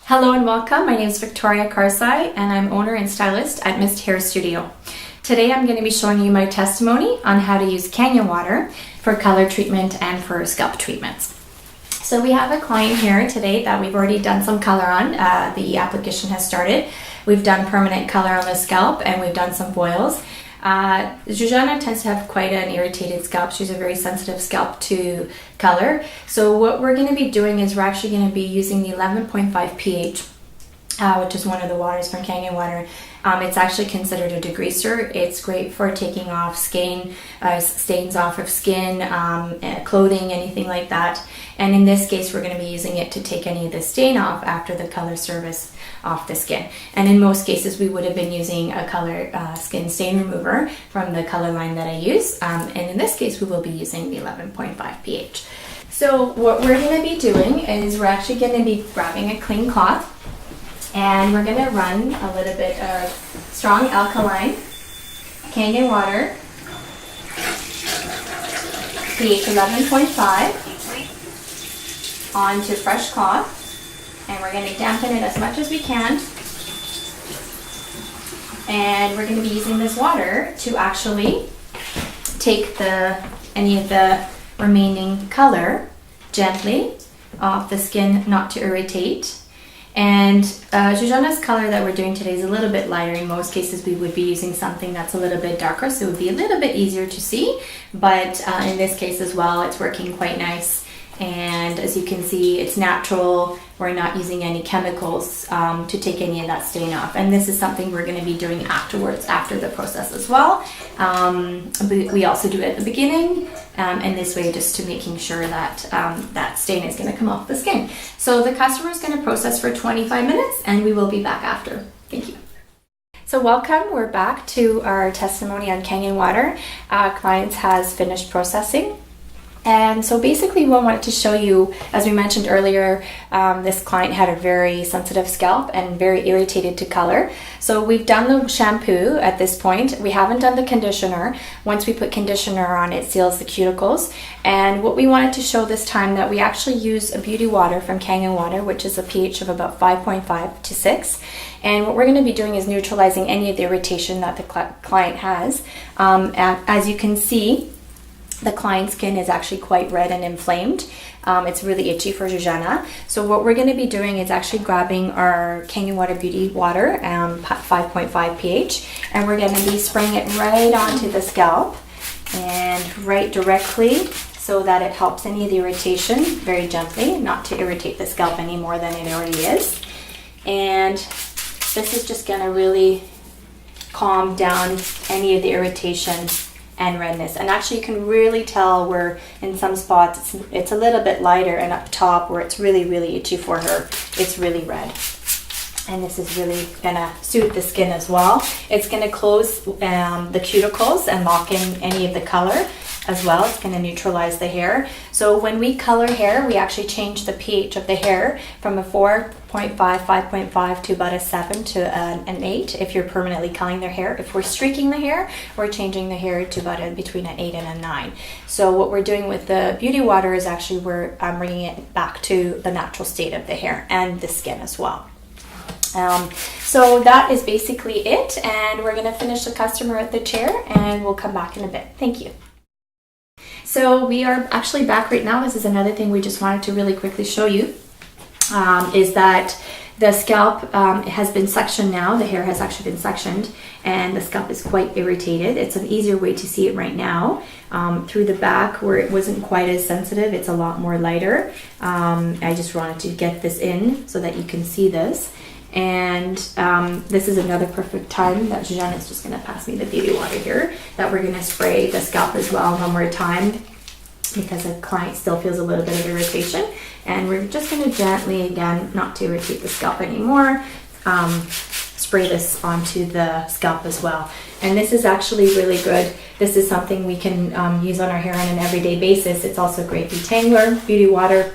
Hello and welcome. My name is Victoria Karsai and I'm owner and stylist at Mist Hair Studio. Today I'm going to be showing you my testimony on how to use Kangen water for color treatment and for scalp treatments. So we have a client here today that we've already done some color on. The application has started. We've done permanent color on the scalp and we've done some boils. Zuzana tends to have quite an irritated scalp. She's a very sensitive scalp to color. So what we're going to be doing is we're actually going to be using the 11.5 pH, which is one of the waters from Kangen water. It's actually considered a degreaser. It's great for taking off skin, stains off of skin, clothing, anything like that. And in this case, we're going to be using it to take any of the stain off after the color service off the skin. And in most cases, we would have been using a color skin stain remover from the color line that I use. And in this case, we will be using the 11.5 pH. So what we're going to be doing is we're actually going to be grabbing a clean cloth and we're going to run a little bit of strong alkaline Kangen water, pH 11.5, onto fresh cloth. And we're going to dampen it as much as we can. And we're going to be using this water to actually take any of the remaining color gently off the skin, not to irritate. And Zuzana's color that we're doing today is a little bit lighter. In most cases, we would be using something that's a little bit darker, so it would be a little bit easier to see. But in this case as well, it's working quite nice. And as you can see, it's natural. We're not using any chemicals to take any of that stain off. And this is something we're going to be doing afterwards, after the process as well. We also do it at the beginning, and this way just to making sure that that stain is going to come off the skin. So the customer is going to process for 25 minutes and we will be back after. Thank you. So welcome, we're back to our testimony on Kangen water. Our client has finished processing. And so basically what I wanted to show you, as we mentioned earlier, this client had a very sensitive scalp and very irritated to color. So we've done the shampoo at this point. We haven't done the conditioner. Once we put conditioner on, it seals the cuticles. And what we wanted to show this time that we actually use a beauty water from Kangen water, which is a pH of about 5.5 to 6. And what we're going to be doing is neutralizing any of the irritation that the client has. As you can see, the client's skin is actually quite red and inflamed. It's really itchy for Zuzana. So what we're going to be doing is actually grabbing our Kangen water beauty water, 5.5 pH, and we're going to be spraying it right onto the scalp and right directly so that it helps any of the irritation very gently, not to irritate the scalp any more than it already is. And this is just going to really calm down any of the irritation and redness. And actually you can really tell where in some spots it's a little bit lighter, and up top where it's really itchy for her, it's really red. And this is really gonna suit the skin as well. It's gonna close the cuticles and lock in any of the color as well. It's going to neutralize the hair. So when we color hair, we actually change the pH of the hair from a 4.5, 5.5 to about a 7 to an 8 if you're permanently coloring their hair. If we're streaking the hair, we're changing the hair to about between an 8 and a 9. So what we're doing with the beauty water is actually we're bringing it back to the natural state of the hair and the skin as well. So that is basically it, and we're going to finish the customer at the chair and we'll come back in a bit. Thank you. So we are actually back right now. This is another thing we just wanted to really quickly show you, is that the scalp has been suctioned now. The hair has actually been suctioned and the scalp is quite irritated. It's an easier way to see it right now. Through the back where it wasn't quite as sensitive, it's a lot more lighter. I just wanted to get this in so that you can see this. And this is another perfect time that Zuzana is just going to pass me the beauty water here, that we're going to spray the scalp as well one more time because the client still feels a little bit of irritation. And we're just going to gently, again, not to irritate the scalp anymore, spray this onto the scalp as well. And this is actually really good. This is something we can use on our hair on an everyday basis. It's also a great detangler, beauty water.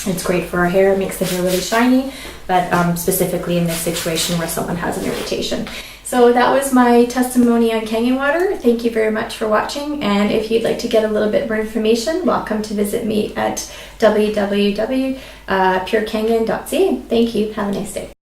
It's great for our hair. It makes the hair really shiny, but specifically in this situation where someone has an irritation. So that was my testimony on Kangen water. Thank you very much for watching. And if you'd like to get a little bit more information, welcome to visit me at www.purekangen.ca. Thank you. Have a nice day.